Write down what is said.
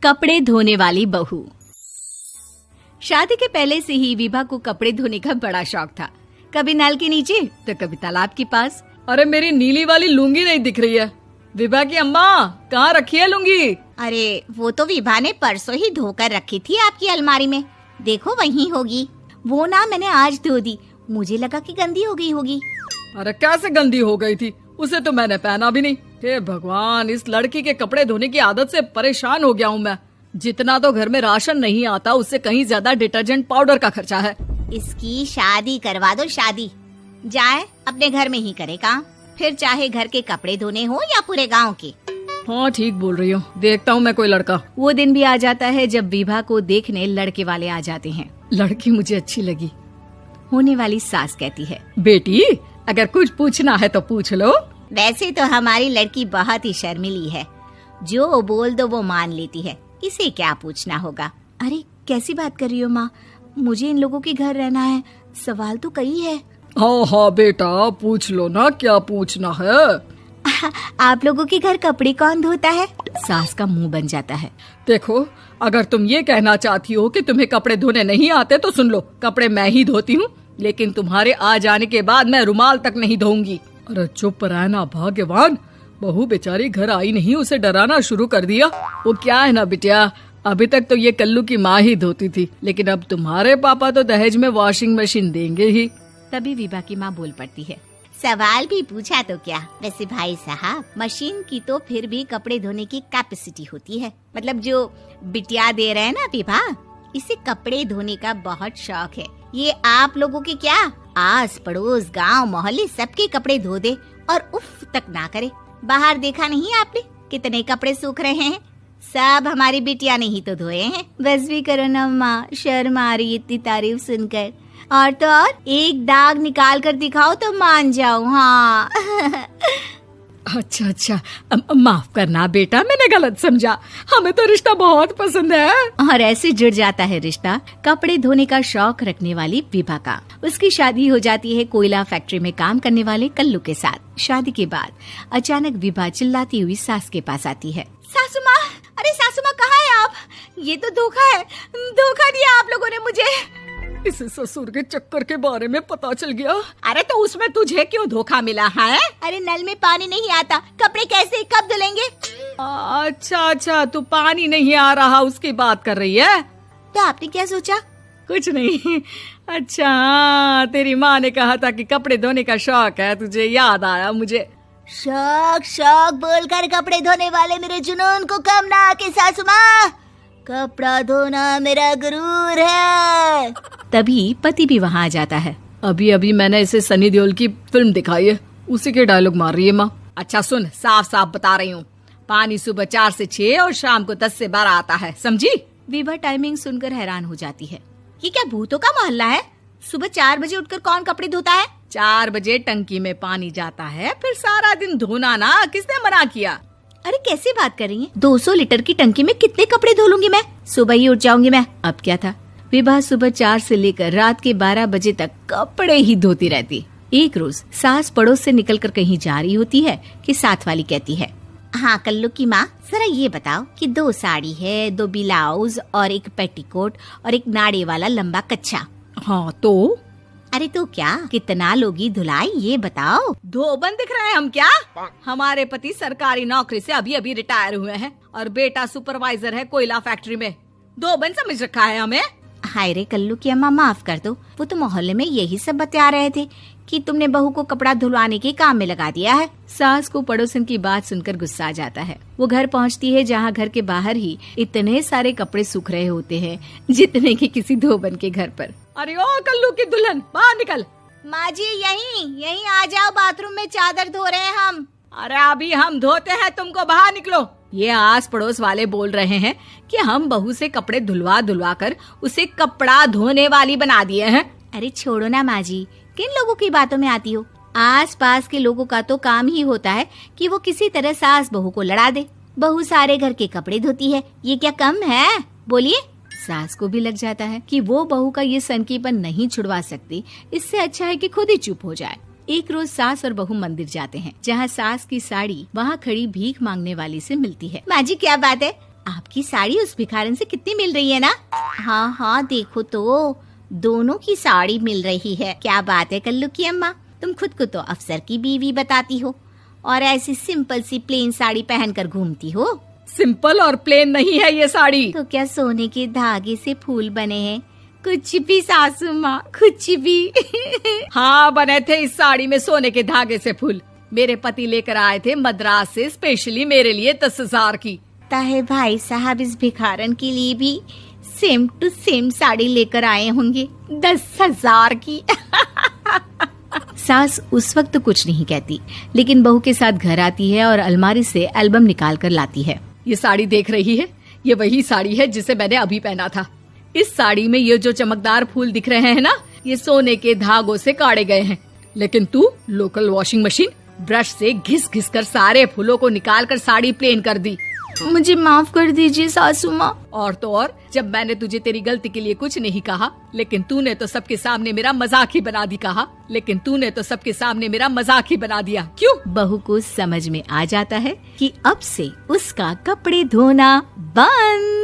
कपड़े धोने वाली बहू। शादी के पहले से ही विभा को कपड़े धोने का बड़ा शौक था। कभी नल के नीचे तो कभी तालाब के पास। अरे मेरी नीली वाली लुंगी नहीं दिख रही है। विभा की अम्मा, कहाँ रखी है लुंगी? अरे वो तो विभा ने परसों ही धोकर रखी थी आपकी अलमारी में, देखो वहीं होगी। वो ना मैंने आज धो दी, मुझे लगा कि गंदी हो गई होगी। अरे कैसे गंदी हो गई थी? उसे तो मैंने पहना भी नहीं। हे भगवान, इस लड़की के कपड़े धोने की आदत से परेशान हो गया हूँ मैं। जितना तो घर में राशन नहीं आता, उससे कहीं ज्यादा डिटर्जेंट पाउडर का खर्चा है। इसकी शादी करवा दो, शादी जाए अपने घर में ही करे काम, फिर चाहे घर के कपड़े धोने हो या पूरे गांव के। हाँ ठीक बोल रही हो, देखता हूँ मैं कोई लड़का। वो दिन भी आ जाता है जब विभा को देखने लड़के वाले आ जाते हैं। लड़की मुझे अच्छी लगी। होने वाली सास कहती है, बेटी अगर कुछ पूछना है तो पूछ लो। वैसे तो हमारी लड़की बहुत ही शर्मीली है, जो बोल दो वो मान लेती है, इसे क्या पूछना होगा। अरे कैसी बात कर रही हो माँ, मुझे इन लोगों के घर रहना है, सवाल तो कई है। हाँ हाँ बेटा, पूछ लो ना, क्या पूछना है। आप लोगों के घर कपड़े कौन धोता है? सास का मुंह बन जाता है। देखो, अगर तुम ये कहना चाहती हो कि तुम्हें कपड़े धोने नहीं आते तो सुन लो, कपड़े मैं ही धोती हूँ, लेकिन तुम्हारे आ जाने के बाद मैं रुमाल तक नहीं धोऊंगी। अरे चुप रहना भाग्यवान, बहू बेचारी घर आई नहीं, उसे डराना शुरू कर दिया। वो क्या है ना बिटिया, अभी तक तो ये कल्लू की माँ ही धोती थी, लेकिन अब तुम्हारे पापा तो दहेज में वॉशिंग मशीन देंगे ही। तभी विभा की माँ बोल पड़ती है, सवाल भी पूछा तो क्या। वैसे भाई साहब, मशीन की तो फिर भी कपड़े धोने की कैपेसिटी होती है। मतलब जो बिटिया दे रहे हैं ना विभा, इसे कपड़े धोने का बहुत शौक है। ये आप लोगों के क्या, आस पड़ोस गांव मोहल्ले सबके कपड़े धो दे और उफ तक ना करे। बाहर देखा नहीं आपने कितने कपड़े सूख रहे हैं? सब हमारी बिटिया ने ही तो धोए हैं। बस भी करो ना माँ, शर्म आ रही इतनी तारीफ सुनकर। और तो और एक दाग निकाल कर दिखाओ तो मान जाओ। हाँ अच्छा, माफ करना बेटा, मैंने गलत समझा। हमें तो रिश्ता बहुत पसंद है। और ऐसे जुड़ जाता है रिश्ता कपड़े धोने का शौक रखने वाली विभा का। उसकी शादी हो जाती है कोयला फैक्ट्री में काम करने वाले कल्लू के साथ। शादी के बाद अचानक विभा चिल्लाती हुई सास के पास आती है। सासू माँ, अरे सासू माँ कहाँ है आप? ये तो धोखा है, धोखा दिया आप लोगों ने मुझे। इसे ससुर के चक्कर के बारे में पता चल गया। अरे तो उसमें तुझे क्यों धोखा मिला है? अरे नल में पानी नहीं आता, कपड़े कैसे कब धुलेंगे? अच्छा, तू पानी नहीं आ रहा उसकी बात कर रही है। तो आपने क्या सोचा? कुछ नहीं। अच्छा तेरी माँ ने कहा था कि कपड़े धोने का शौक है तुझे, याद आया मुझे। शौक बोलकर कपड़े धोने वाले मेरे जुनून को कम ना आके सासू माँ, कपड़ा धोना मेरा गुरूर है। तभी पति भी वहाँ आ जाता है। अभी मैंने इसे सनी देओल की फिल्म दिखाई है, उसी के डायलॉग मार रही है माँ। अच्छा सुन, साफ बता रही हूँ, पानी सुबह 4 से 6 और शाम को 10 से 12 आता है, समझी? विभा टाइमिंग सुनकर हैरान हो जाती है। ये क्या भूतों का मोहल्ला है? सुबह 4 बजे उठकर कौन कपड़े धोता है? 4 बजे टंकी में पानी जाता है, फिर सारा दिन धोना ना, किसने मना किया? अरे कैसी बात कर रही हैं? 200 लीटर की टंकी में कितने कपड़े धो लूंगी मैं, सुबह ही उठ जाऊंगी मैं। अब क्या था, विभा सुबह 4 से लेकर रात के 12 बजे तक कपड़े ही धोती रहती। एक रोज सास पड़ोस से निकलकर कहीं जा रही होती है कि साथ वाली कहती है, हाँ कल्लू की माँ, जरा ये बताओ कि 2 साड़ी है, 2 ब्लाउज और एक पेटीकोट और एक नाड़े वाला लंबा कच्छा। हाँ तो? अरे तो क्या, कितना लोगी धुलाई ये बताओ। धोबन दिख रहे हैं हम क्या? हमारे पति सरकारी नौकरी से अभी रिटायर हुए हैं और बेटा सुपरवाइजर है कोयला फैक्ट्री में। धोबन समझ रखा है हमें। हाय रे कल्लू की अम्मा, माफ कर दो, वो तो मोहल्ले में यही सब बता रहे थे कि तुमने बहू को कपड़ा धुलवाने के काम में लगा दिया है। सास को पड़ोसन की बात सुनकर गुस्सा आ जाता है। वो घर पहुंचती है जहां घर के बाहर ही इतने सारे कपड़े सूख रहे होते हैं जितने कि किसी धोबन के घर पर। अरे ओ कल्लू की दुल्हन, बाहर निकल। माँ जी यहीं आ जाओ, बाथरूम में चादर धो रहे हैं हम। अरे अभी हम धोते हैं, तुमको बाहर निकलो। ये आस पड़ोस वाले बोल रहे हैं कि हम बहू से कपड़े धुलवा कर उसे कपड़ा धोने वाली बना दिए हैं। अरे छोड़ो ना माँ जी, किन लोगों की बातों में आती हो? आस पास के लोगों का तो काम ही होता है कि वो किसी तरह सास बहू को लड़ा दे। बहू सारे घर के कपड़े धोती है, ये क्या कम है? बोलिए। सास को भी लग जाता है कि वो बहू का ये सनकीपन नहीं छुड़वा सकती, इससे अच्छा है कि खुद ही चुप हो जाए। एक रोज सास और बहू मंदिर जाते हैं, जहाँ सास की साड़ी वहाँ खड़ी भीख मांगने वाली से मिलती है। माँ जी क्या बात है, आपकी साड़ी उस भिखारन से कितनी मिल रही है ना? हाँ हाँ, देखो तो दोनों की साड़ी मिल रही है। क्या बात है कल्लू की अम्मा, तुम खुद को तो अफसर की बीवी बताती हो और ऐसी सिंपल सी प्लेन साड़ी पहनकर घूमती हो। सिंपल और प्लेन नहीं है ये साड़ी। तो क्या सोने के धागे से फूल बने हैं? कुछ भी सासू माँ, कुछ भी। हाँ, बने थे इस साड़ी में सोने के धागे से फूल। मेरे पति लेकर आए थे मद्रास से स्पेशली मेरे लिए 10,000 की। ताहे भाई साहब इस भिखारन के लिए भी सेम टू सेम साड़ी लेकर आए होंगे 10,000 की। सास उस वक्त तो कुछ नहीं कहती, लेकिन बहू के साथ घर आती है और अलमारी से एल्बम निकाल कर लाती है। ये साड़ी देख रही है, ये वही साड़ी है जिसे मैंने अभी पहना था। इस साड़ी में ये जो चमकदार फूल दिख रहे हैं ना, ये सोने के धागों से काटे गए हैं। लेकिन तू लोकल वॉशिंग मशीन ब्रश से घिस घिस कर सारे फूलों को निकाल कर साड़ी प्लेन कर दी। मुझे माफ कर दीजिए सासू माँ। और तो और, जब मैंने तुझे तेरी गलती के लिए कुछ नहीं कहा, लेकिन तूने तो सबके सामने मेरा मजाक ही बना दी कहा। लेकिन तूने तो सबके सामने मेरा मजाक ही बना दिया। क्यों? बहू को समझ में आ जाता है कि अब से उसका कपड़े धोना बंद।